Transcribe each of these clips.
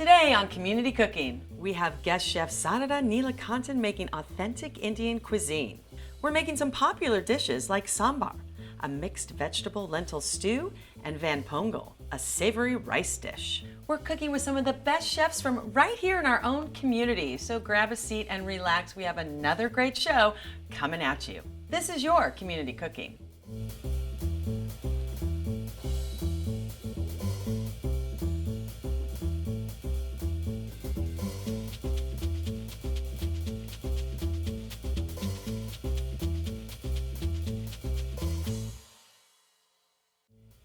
Today on Community Cooking, we have guest chef Sarada Nilakantan making authentic Indian cuisine. We're making some popular dishes like Sambhar, a mixed vegetable lentil stew, and Ven Pongal, a savory rice dish. We're cooking with some of the best chefs from right here in our own community, so grab a seat and relax. We have another great show coming at you. This is your Community Cooking.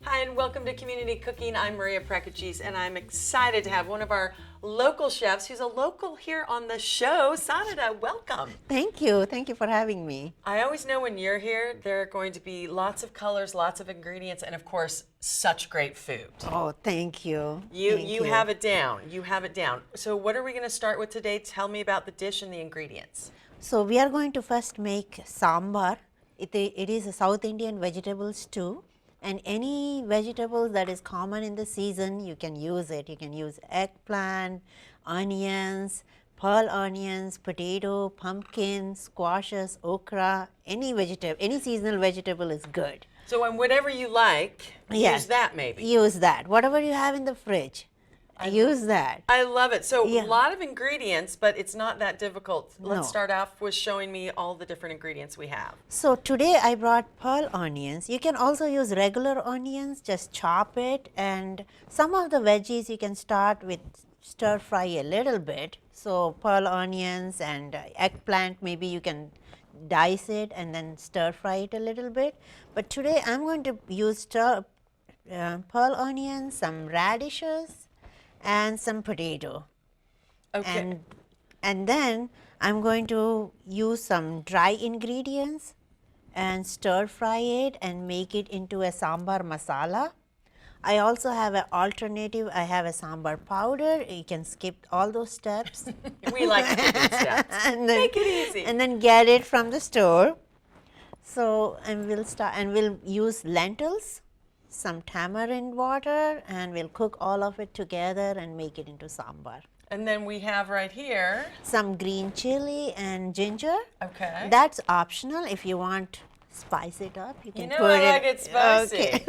Hi, and welcome to Community Cooking. I'm Maria Prekeges, and I'm excited to have one of our local chefs who's a local here on the show. Sarada, welcome. Thank you. Thank you for having me. I always know when you're here, there are going to be lots of colors, lots of ingredients, and of course, such great food. Oh, thank you. You have it down. You have it down. So what are we going to start with today? Tell me about the dish and the ingredients. So we are going to first make Sambhar. It is a South Indian vegetable stew. And any vegetable that is common in the season, you can use it. You can use eggplant, onions, pearl onions, potato, pumpkin, squashes, okra, any seasonal vegetable is good. So whatever you like, Yes. use that maybe. Use that. Whatever you have in the fridge, use that. I love it. So Yeah. a lot of ingredients, but it's not that difficult. Let's No. start off with showing me all the different ingredients we have. So today I brought pearl onions. You can also use regular onions, just chop it, and some of the veggies you can start with stir fry a little bit. So pearl onions and eggplant, maybe you can dice it and then stir fry it a little bit. But today I'm going to use pearl onions, some radishes, and some potato. Okay. And then I'm going to use some dry ingredients and stir fry it and make it into a sambar masala. I also have an alternative. I have a sambar powder. You can skip all those steps. We like skipping steps. And then, Make it easy. And then get it from the store. So, and we'll use lentils, some tamarind water, and we'll cook all of it together and make it into sambar. And then we have right here. Some green chili and ginger. Okay. That's optional. If you want spice it up, you can You know put I like it spicy. Okay.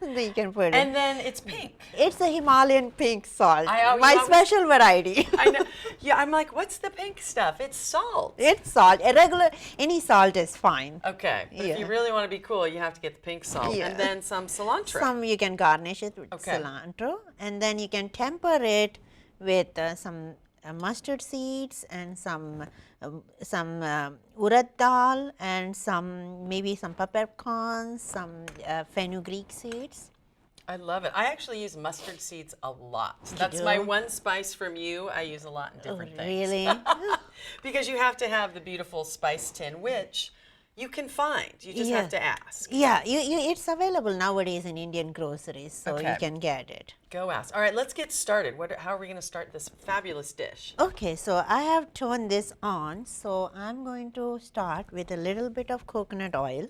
Then you can put And it. then it's pink. It's the Himalayan pink salt. I My always- special variety. I know. Yeah, I'm like, what's the pink stuff? It's salt. It's salt. Any salt is fine. Okay. But if Yeah. you really want to be cool, you have to get the pink salt. Yeah. And then some cilantro. Some you can garnish it with Okay. cilantro, and then you can temper it with some mustard seeds and some urad dal and maybe some peppercorns, some fenugreek seeds. I love it. I actually use mustard seeds a lot. That's my do? one spice from you. I use a lot in different things. Really? Because you have to have the beautiful spice tin, which you can find. You just have to ask. Yeah, it's available nowadays in Indian groceries, so Okay. you can get it. Go ask. All right, let's get started. How are we going to start this fabulous dish? Okay, so I have turned this on, so I'm going to start with a little bit of coconut oil.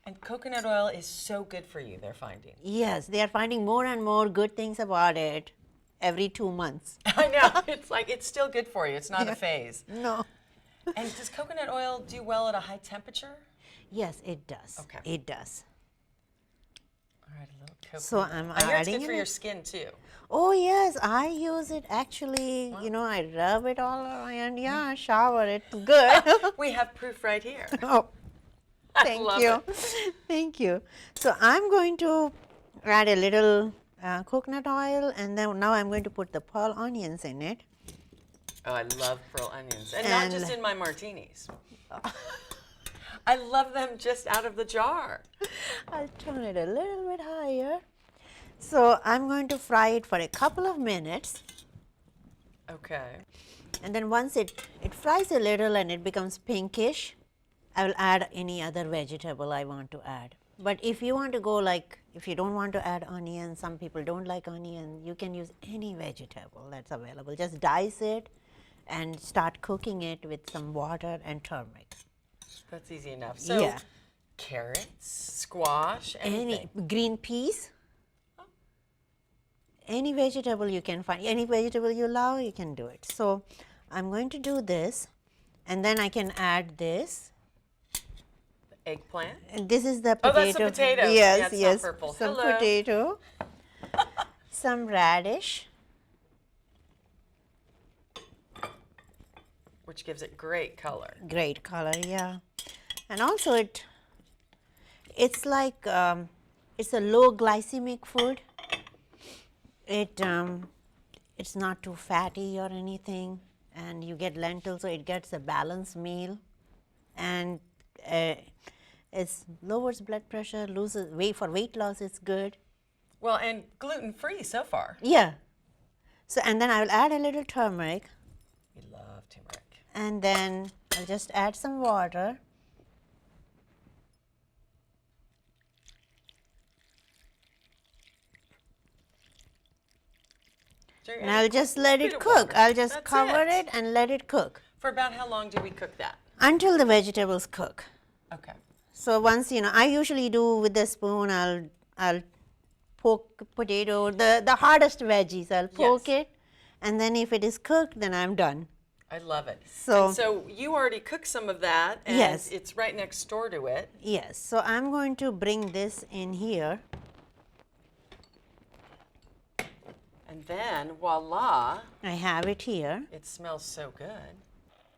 And coconut oil is so good for you, they're finding. Yes, they are finding more and more good things about it every 2 months. I know. It's like, it's still good for you. It's not a phase. No. And does coconut oil do well at a high temperature? Yes, it does. Okay. It does. All right, a little coconut. So I'm I hear it's adding good for it. your skin too. Oh yes, I use it actually. You know, I rub it all around. Yeah, shower. It's good. We have proof right here. Oh, I thank love you. it. Thank you. So I'm going to add a little coconut oil, and then now I'm going to put the pearl onions in it. Oh, I love pearl onions. And not just in my martinis. I love them just out of the jar. I'll turn it a little bit higher. So I'm going to fry it for a couple of minutes, Okay. and then once it fries a little and it becomes pinkish, I will add any other vegetable I want to add. But if you want to go if you don't want to add onion, some people don't like onion, you can use any vegetable that's available. Just dice it and start cooking it with some water and turmeric. That's easy enough. So Yeah. carrots, squash, anything. Any green peas, any vegetable you can find, any vegetable you love, you can do it. So, I am going to do this, and then I can add this. Eggplant. And this is the potato. Oh, that's the potato. Yes, Yeah, it's yes. not purple. Some Hello. potato, some radish, Which gives it great color. great color, yeah. And also it's like it's a low glycemic food. It's not too fatty or anything, and you get lentils, so it gets a balanced meal, and it lowers blood pressure, loses weight. For weight loss, it's good. Well, and gluten-free so far. Yeah. So, and then I will add a little turmeric, We love turmeric. and then I'll just add some water. And I'll just let it cook. I'll just That's cover it. it and let it cook For about how long do we cook that? until the vegetables cook. Okay. So once, I usually do with the spoon, I'll poke potato, the hardest veggies, I'll poke Yes. it, and then if it is cooked, then I'm done. I love it. So- And so you already cooked some of that, and Yes. it's right next door to it. Yes, so I'm going to bring this in here. And then, voila, I have it here. it smells so good.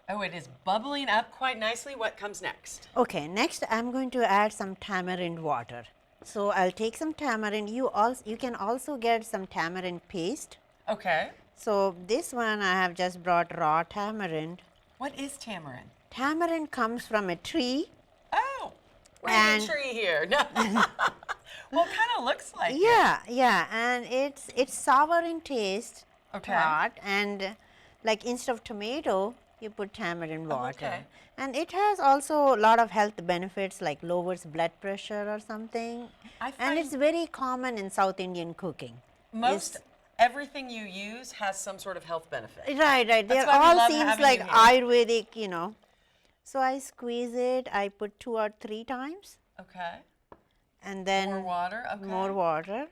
Oh, it is bubbling up quite nicely. What comes next? Okay, next I'm going to add some tamarind water. So I'll take some tamarind. You can also get some tamarind paste. Okay. So this one I have just brought raw tamarind. What is tamarind? Tamarind comes from a tree. Oh, we're in And- a tree here. No. Well, it kind of looks like it. Yeah, and it's sour in taste. Okay. Tart, and like instead of tomato, you put tamarind water. okay. And it has also a lot of health benefits, like lowers blood pressure or something. I And find- it's very common in South Indian cooking. Most everything you use has some sort of health benefit. Right. They That's why we all love seems having like you here. Ayurvedic. So I squeeze it. I put 2 or 3 times, Okay. and then More water. Okay. more water.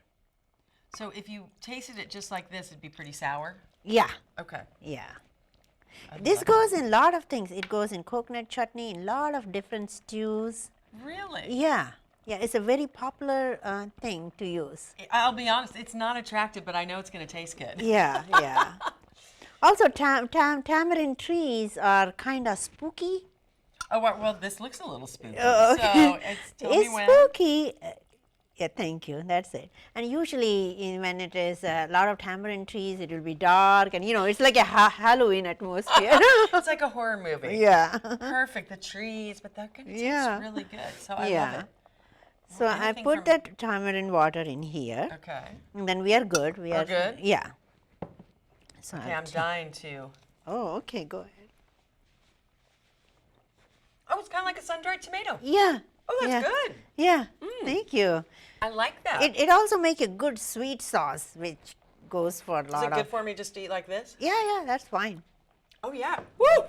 So if you tasted it just like this, it'd be pretty sour. Yeah. Okay. Yeah. This goes in a lot of things. It goes in coconut chutney, in a lot of different stews. Really? Yeah. It's a very popular thing to use. I'll be honest, it's not attractive, but I know it's going to taste good. Yeah. Also, tamarind trees are kind of spooky. Oh, well, this looks a little spooky. Oh, So tell me It's when. spooky. Yeah, thank you. That's it. And usually, when it is a lot of tamarind trees, it will be dark, and it's like a Halloween atmosphere. It's like a horror movie. Yeah. Perfect. The trees, but they're going to taste Yeah. really good. So I Yeah. love it. So I anything put from- that tamarind water in here, Okay. and then we are good. We are good? Yeah. So Okay, I'll I'm ta- dying to. Oh, okay. Go ahead. Oh, it's kind of like a sun-dried tomato. Yeah. Oh, that's yeah. good. Yeah. Thank you. I like that. It also make a good sweet sauce, which goes for a Is lot it good of. for me just to eat like this? Yeah, that's fine. Oh, yeah. Woo!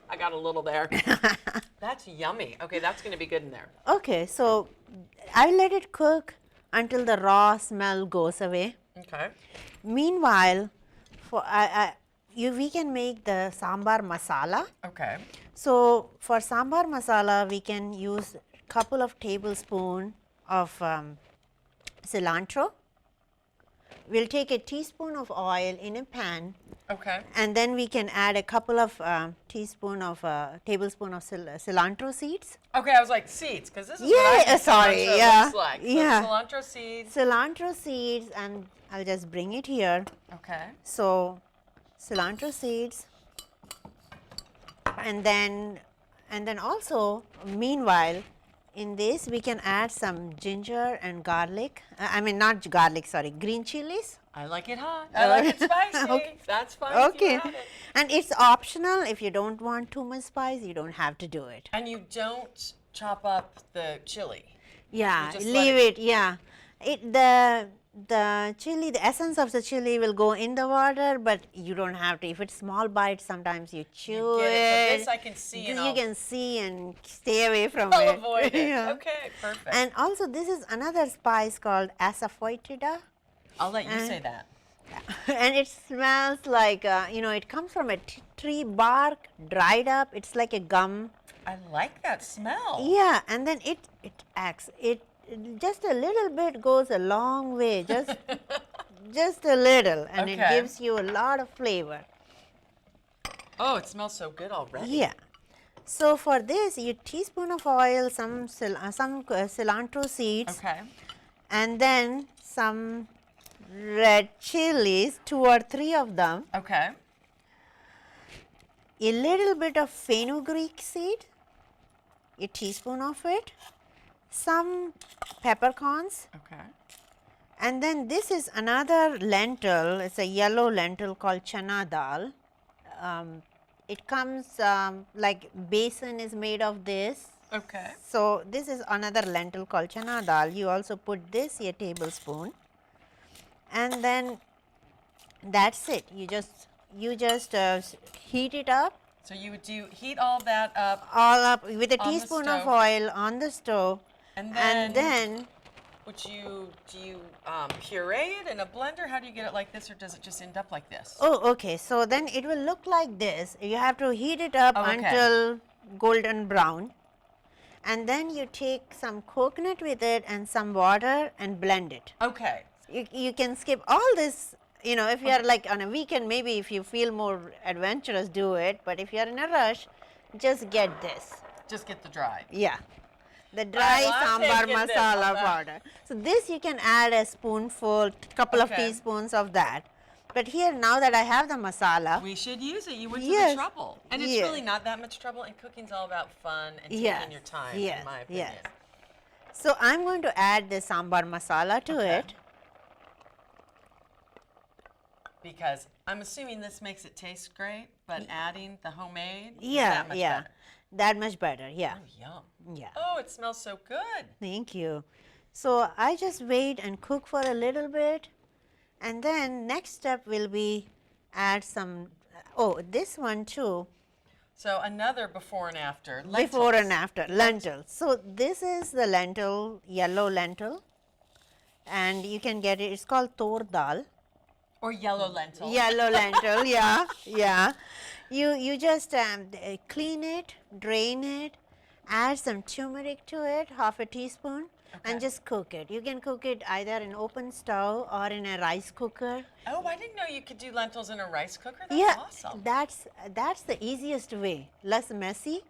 I got a little there. That's yummy. Okay, that's going to be good in there. Okay, so I let it cook until the raw smell goes away. Okay. Meanwhile, we can make the sambar masala. Okay. So for sambar masala, we can use a couple of tablespoons of cilantro. We'll take a teaspoon of oil in a pan, Okay. and then we can add a couple of tablespoon of cilantro seeds. Okay, I was like seeds, because this is Yeah, what I think sorry, cilantro yeah, looks like. So yeah. cilantro seeds. Cilantro seeds, and I'll just bring it here. Okay. So cilantro seeds, and then also meanwhile, in this we can add some ginger and garlic. I mean not garlic, sorry, green chilies. I like it hot. I like it spicy. Okay. That's fine. if Okay, you add it. and it's optional. If you don't want too much spice, you don't have to do it. And you don't chop up the chili. Yeah, just let leave it- it. Yeah, the chili, the essence of the chili will go in the water, but you don't have to. If it's small bites, sometimes you chew get it. it. But this I can see and You I'll- can see and stay away from I'll it. avoid it. Yeah. Okay, perfect. And also, this is another spice called Asafetida. I'll let you say that. And it smells like, it comes from a tree bark, dried up. It's like a gum. I like that smell. Yeah, and then it acts. Just a little bit goes a long way. Just a little, and it Okay. gives you a lot of flavor. Oh, it smells so good already. Yeah. So for this, you teaspoon of oil, some cilantro seeds, Okay. and then some red chilies, 2 or 3 of them, Okay. a little bit of fenugreek seed, a teaspoon of it, some peppercorns, Okay. and then this is another lentil. It's a yellow lentil called chana dal. It comes like basin is made of this. Okay. So this is another lentil called chana dal. You also put this a tablespoon, and then that's it. You just heat it up, So you would heat all that up, all up with a On the teaspoon of stove. oil on the stove, and and then, then do you puree it in a blender? How do you get it like this, or does it just end up like this? oh, okay. So then it will look like this. You have to heat it up Oh, okay. until golden brown, and then you take some coconut with it and some water and blend it. Okay. You can skip all this. If you are like on a weekend, maybe if you feel more adventurous, do it. But if you are in a rush, just get this. Just get the dry. Yeah. The dry well, I'm sambar taking this. masala powder. So this you can add a spoonful, couple of Okay. teaspoons of that. But here, now that I have the masala, We should use it. You went to Yes. the trouble. And it's Yeah. really not that much trouble, and cooking's all about fun and taking Yes, your time, yes, in my opinion. yes. So I'm going to add the sambar masala to Okay. it. Because I'm assuming this makes it taste great, but adding the homemade is Yeah, that much yeah. better. That much better, yeah. Oh, yum. Yeah. Oh, it smells so good. Thank you. So I just wait and cook for a little bit, and then next step will be add some, this one too, So another before and after. before and lentils. after, lentils. So this is the lentil, yellow lentil, and you can get it, it's called tor dal. Or yellow lentil. Yellow lentil, yeah, yeah. You just clean it, drain it, add some turmeric to it, half a teaspoon, Okay. and just cook it. You can cook it either in open stove or in a rice cooker. Oh, I didn't know you could do lentils in a rice cooker. That's Yeah, awesome. that's the easiest way, less messy.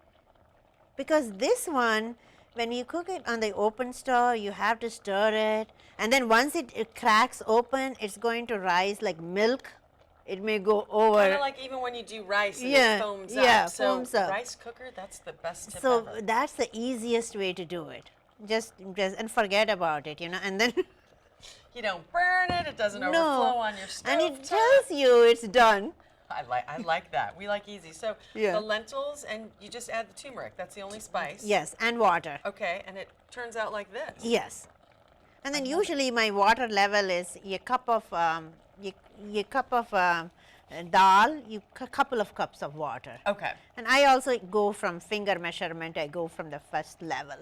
Because this one, when you cook it on the open stove, you have to stir it, and then once it cracks open, it's going to rise like milk. It may go over. Kind of like even when you do rice and Yeah, it foams yeah, up. So foams up. rice cooker, that's the best tip So ever. that's the easiest way to do it. Just and forget about it, and then You don't burn it. It doesn't overflow on your stove. and it tells you it's done. I like that. We like easy. So Yeah. the lentils, and you just add the turmeric. That's the only spice. Yes, and water. Okay, and it turns out like this. Yes, and then usually my water level is a cup of dal, couple of cups of water. Okay. And I also go from finger measurement. I go from the first level.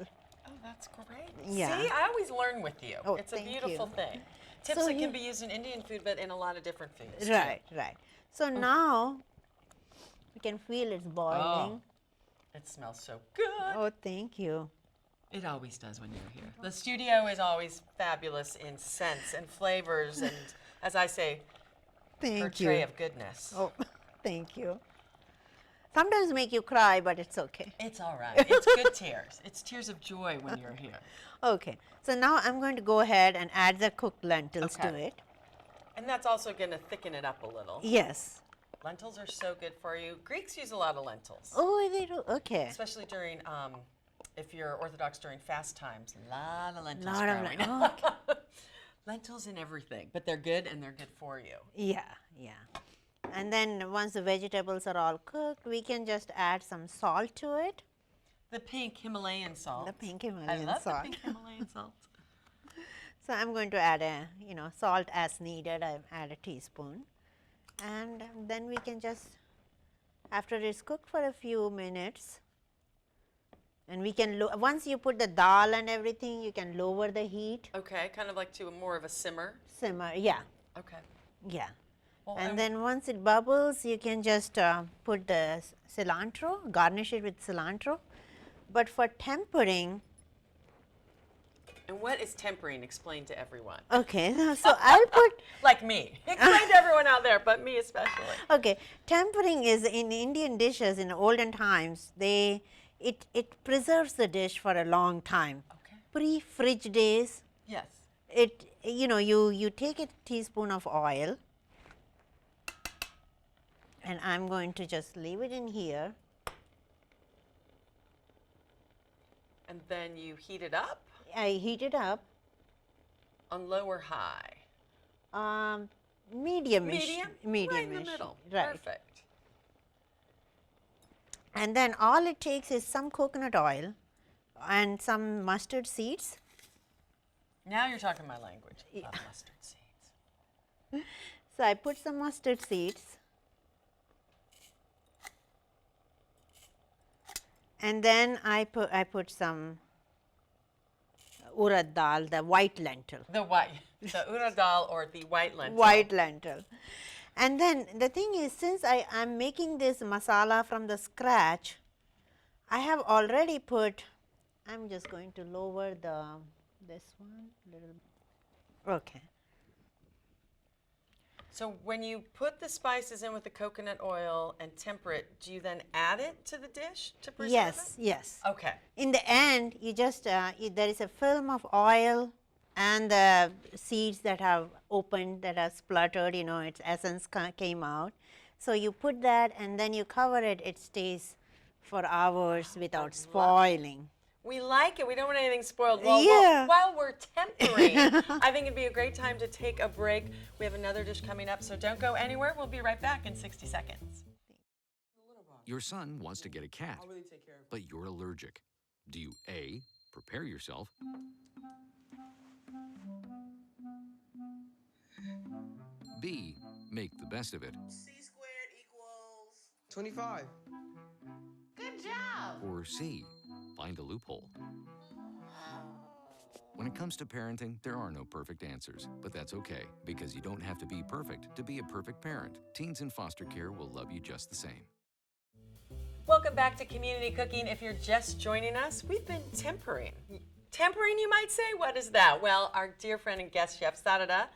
Oh, that's great. Yeah. See, I always learn with you. Oh, It's a thank beautiful you. thing. Tips So that you- can be used in Indian food, but in a lot of different foods. too. Right, right. So now you can feel it's boiling. It smells so good. Oh, thank you. It always does when you're here. The studio is always fabulous in scents and flavors and, as I say, Thank her tray you. of goodness. Oh, thank you. Sometimes make you cry, but it's okay. It's all right. It's good tears. It's tears of joy when you're here. Okay, so now I'm going to go ahead and add the cooked lentils to Okay. it. And that's also going to thicken it up a little. Yes. Lentils are so good for you. Greeks use a lot of lentils, Oh, they do. Okay. especially during, if you're Orthodox during fast times. A lot of lentils Lot of growing. Lentils in everything, but they're good and they're good for you. Yeah, yeah. And then once the vegetables are all cooked, we can just add some salt to it. The pink Himalayan salt. The pink I Himalayan love salt. the pink Himalayan salt. So I'm going to add salt as needed. I add a teaspoon. And then we can just, after it's cooked for a few minutes, And we can, once you put the dal and everything, you can lower the heat. Okay, kind of like to more of a simmer. Simmer, yeah. Okay. Yeah. Well, And then once it bubbles, you can just put the cilantro, garnish it with cilantro. But for tempering, and what is tempering? Explain to everyone. okay, so I'll put, Like me. Explain to everyone out there, but me especially. okay, tempering is in Indian dishes in olden times, it preserves the dish for a long time. Okay. Pre-fridge days, Yes. you take a teaspoon of oil, and I'm going to just leave it in here. And then you heat it up I heat it up, on low or high? medium-ish. Medium? Right in the middle. Right. Perfect. And then all it takes is some coconut oil and some mustard seeds. Now you're talking my language. Mustard seeds. So I put some mustard seeds, and then I put some urad dal, the white lentil. The urad dal or the white lentil. White lentil. And then the thing is, since I am making this masala from the scratch, I have already put, I'm just going to lower this one little. Okay. So when you put the spices in with the coconut oil and temper it, do you then add it to the dish to preserve Yes, it? yes. Okay. In the end, you just, there is a film of oil and the seeds that have opened, that have spluttered, its essence came out. So you put that and then you cover it, it stays for hours without spoiling. We like it. We don't want anything spoiled. Well, Yeah. while we're tempering, I think it'd be a great time to take a break. We have another dish coming up, so don't go anywhere. We'll be right back in 60 seconds. Your son wants to get a cat, but you're allergic. Do you A, prepare yourself, B, make the best of it, C squared equals 25. Good job. or C, find a loophole? When it comes to parenting, there are no perfect answers, but that's okay, because you don't have to be perfect to be a perfect parent. Teens in foster care will love you just the same. Welcome back to Community Cooking. If you're just joining us, we've been tempering. Tempering, you might say? What is that? Well, our dear friend and guest chef, Sarada,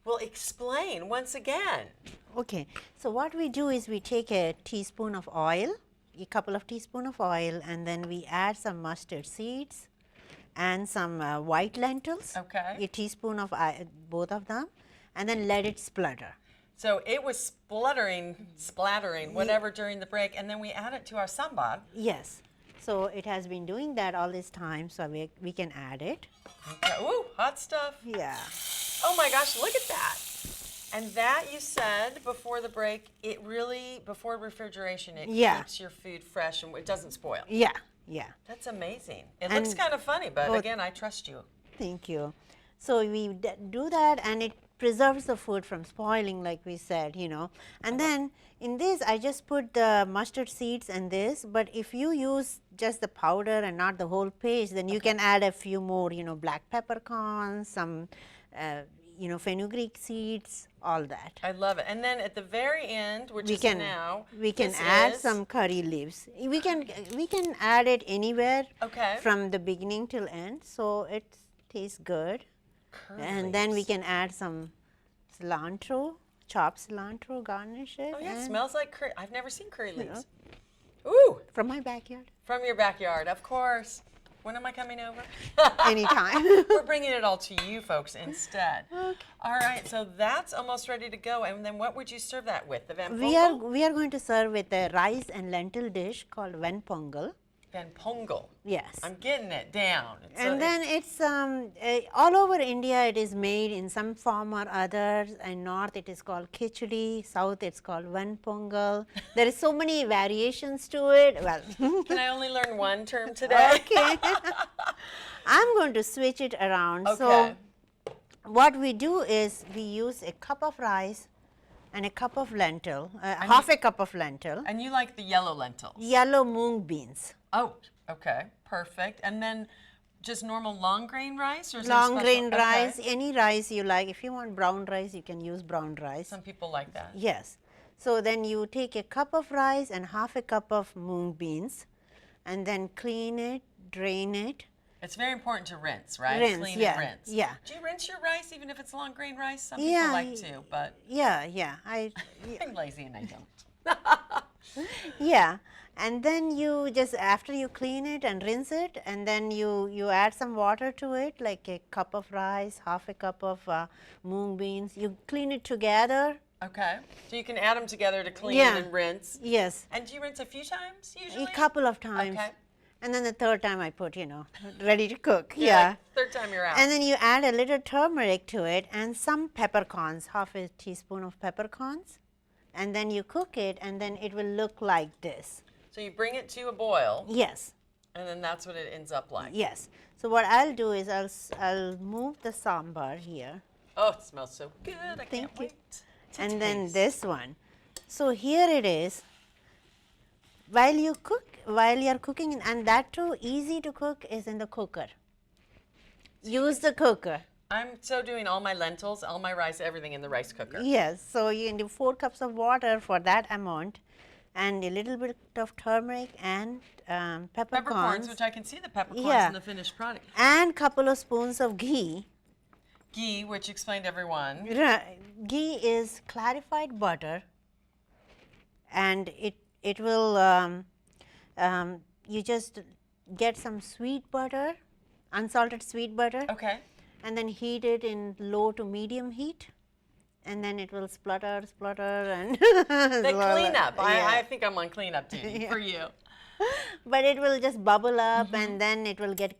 will explain once again. Okay, so what we do is we take a teaspoon of oil, a couple of teaspoons of oil, and then we add some mustard seeds and some white lentils. Okay. A teaspoon of both of them, and then let it splutter. So it was splattering, whatever, during the break, and then we add it to our sambhar. Yes. So it has been doing that all this time, so we can add it. Okay. Ooh, hot stuff. Yeah. Oh my gosh, look at that. And that, you said before the break, it really, before refrigeration, it keeps your food fresh and it doesn't spoil. Yeah, yeah. That's amazing. It looks kind of funny, but again, I trust you. Thank you. So we do that, and it preserves the food from spoiling, like we said, And then in this, I just put the mustard seeds and this, but if you use just the powder and not the whole paste, then you can add a few more, black peppercorns, some, fenugreek seeds, all that. I love it. And then at the very end, which is now, we can add some curry leaves. We can add it anywhere from the beginning till end, so it tastes good. And then we can add some cilantro, chopped cilantro, garnish it. Oh yeah, it smells like curry. I've never seen curry leaves. Ooh! From my backyard. From your backyard, of course. When am I coming over? Anytime. We're bringing it all to you folks instead. Okay. All right, so that's almost ready to go. And then what would you serve that with? The Ven Pongal? We are going to serve with a rice and lentil dish called Ven Pongal. Ven Pongal. Yes. I'm getting it down. Then it's all over India. It is made in some form or other. In north, it is called khichdi. South, it's called Ven Pongal. There is so many variations to it. Well, can I only learn one term today? Okay. I'm going to switch it around. Okay. So what we do is we use a cup of rice and a cup of lentil, half a cup of lentil. And you like the yellow lentils? Yellow mung beans. Oh, Okay, perfect. And then just normal long grain rice, or is Long there a grain special? rice, Okay. any rice you like. If you want brown rice, you can use brown rice. Some people like that. Yes. So then you take a cup of rice and half a cup of mung beans, and then clean it, drain it. It's very important to rinse, right? Rinse, Clean yeah, and rinse. yeah. Do you rinse your rice even if it's long grain rice? Some Yeah, people like to, but Yeah. I'm lazy and I don't. Yeah, and then you just, after you clean it and rinse it, and then you add some water to it, like a cup of rice, half a cup of mung beans. You clean it together. Okay. So you can add them together to clean Yeah. and rinse. Yes, And do you rinse a few times usually? a couple of times. Okay. And then the third time I put, ready to cook. You're Yeah. like, third time you're out. And then you add a little turmeric to it and some peppercorns, half a teaspoon of peppercorns. And then you cook it, and then it will look like this. So you bring it to a boil, Yes. and then that's what it ends up like. Yes. So what I'll do is I'll move the sambhar here, Oh, it smells so good. I Thank can't you. wait. to and then taste. this one. So here it is. While you're cooking, and that too easy to cook is in the cooker. Use the cooker. I'm so doing all my lentils, all my rice, everything in the rice cooker. Yes. So you can do 4 cups of water for that amount, and a little bit of turmeric and Peppercorns, peppercorns, which I can see the peppercorns Yeah. in the finished product. and couple of spoons of ghee. Ghee, which explained to everyone. Ghee is clarified butter, and it will you just get some sweet butter, unsalted sweet butter, Okay. and then heat it in low to medium heat, and then it will splutter, and The cleanup. Yeah. I think I'm on cleanup duty for you. But it will just bubble up, and then it will get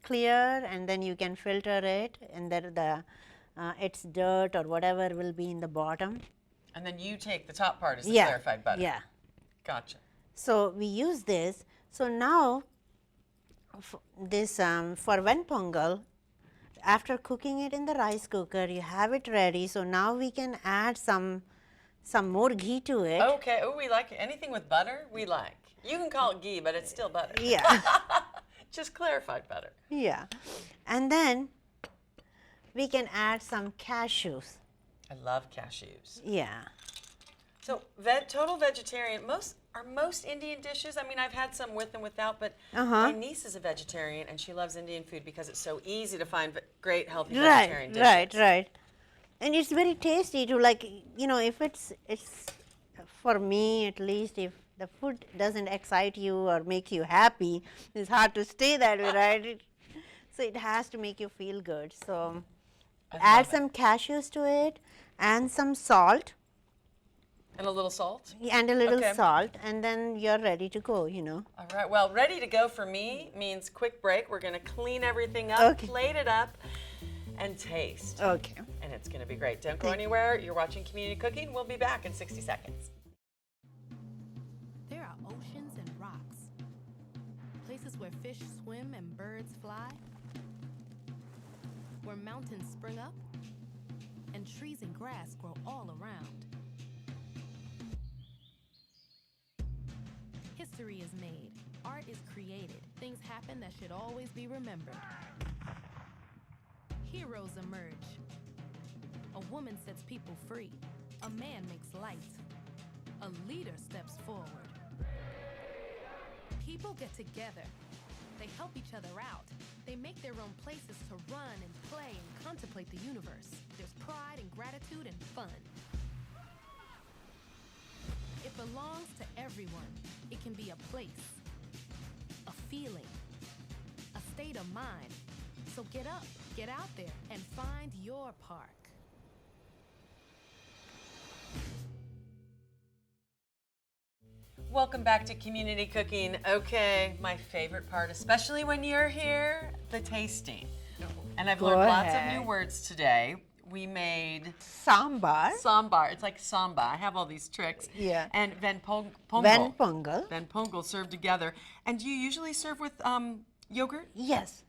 clear, and then you can filter it, and then its dirt or whatever will be in the bottom. And then you take the top part as the Yeah. clarified butter. Yeah. Gotcha. So we use this. So now, for Ven Pongal, after cooking it in the rice cooker, you have it ready. So now we can add some more ghee to it. Okay. Oh, we like it. Anything with butter, we like. You can call it ghee, but it's still butter. Yeah. Just clarified butter. Yeah. And then we can add some cashews. I love cashews. Yeah. So, total vegetarian. Most Indian dishes. I mean, I've had some with and without, but my niece is a vegetarian and she loves Indian food because it's so easy to find great, healthy vegetarian dishes. Right. And it's very tasty to, like, if it's for me at least, if the food doesn't excite you or make you happy, it's hard to stay that way, right? So it has to make you feel good. So add some cashews to it and some salt. And a little salt. And a little Okay. salt, and then you're ready to go, All right. Well, ready to go for me means quick break. We're going to clean everything up, Okay. plate it up, and taste. Okay. And it's going to be great. Don't go anywhere. You're watching Community Cooking. We'll be back in 60 seconds. There are oceans and rocks, places where fish swim and birds fly, where mountains spring up and trees and grass grow all around. History is made, art is created, things happen that should always be remembered. Heroes emerge. A woman sets people free. A man makes light. A leader steps forward. People get together. They help each other out. They make their own places to run and play and contemplate the universe. There's pride and gratitude and fun. It belongs to everyone. It can be a place, a feeling, a state of mind. So get up, get out there, and find your park. Welcome back to Community Cooking. Okay, my favorite part, especially when you're here, the tasting. And I've learned lots of new words today. We made Sambhar. Sambhar. It's like samba. I have all these tricks. Yeah. And Ven Pongal. Ven Pongal. Ven Pongal served together. And do you usually serve with yogurt Yes,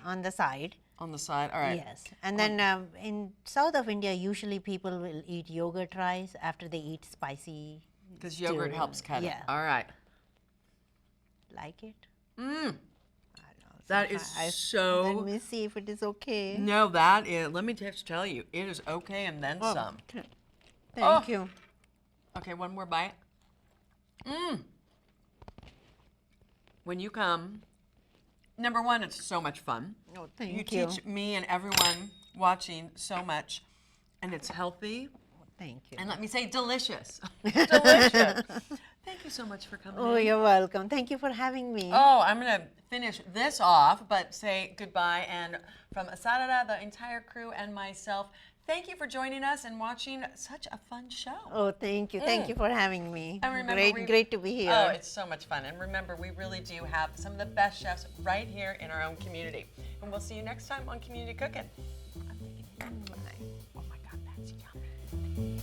on the side. on the side? All right. Yes, and then in south of India, usually people will eat yogurt rice after they eat spicy. Because yogurt stew. helps cut it. Yeah. All right. Like it? That is so... Let me see if it is okay. No, that is... Let me just tell you, it is okay and then some. Thank you. Okay, one more bite. When you come, number one, it's so much fun. Oh, thank You you. teach me and everyone watching so much, and it's healthy. Thank you. And let me say, delicious. Delicious. Thank you so much for coming Oh, in. you're welcome. Thank you for having me. Oh, I'm going to finish this off, but say goodbye. And from Sarada, the entire crew, and myself, thank you for joining us and watching such a fun show. Oh, thank you. Thank you for having me. And remember, Great to be here. Oh, it's so much fun. And remember, we really do have some of the best chefs right here in our own community. And we'll see you next time on Community Cooking. I'm thinking, oh my God, that's yummy.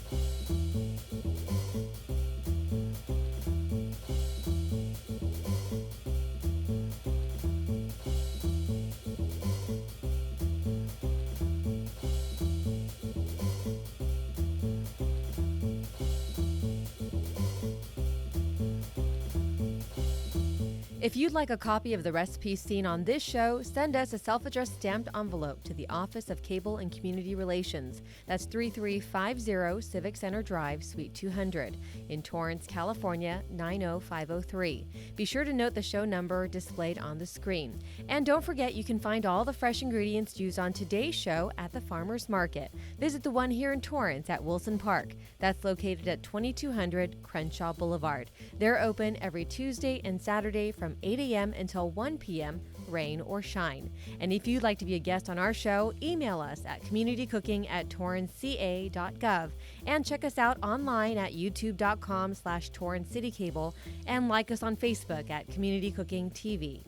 If you'd like a copy of the recipes seen on this show, send us a self-addressed stamped envelope to the Office of Cable and Community Relations. That's 3350 Civic Center Drive, Suite 200 in Torrance, California, 90503. Be sure to note the show number displayed on the screen. And don't forget, you can find all the fresh ingredients used on today's show at the Farmers Market. Visit the one here in Torrance at Wilson Park. That's located at 2200 Crenshaw Boulevard. They're open every Tuesday and Saturday from 8 a.m. until 1 p.m., rain or shine. And if you'd like to be a guest on our show, email us at communitycooking@torranceca.gov and check us out online at youtube.com/TorranceCityCable and like us on Facebook at Community Cooking TV.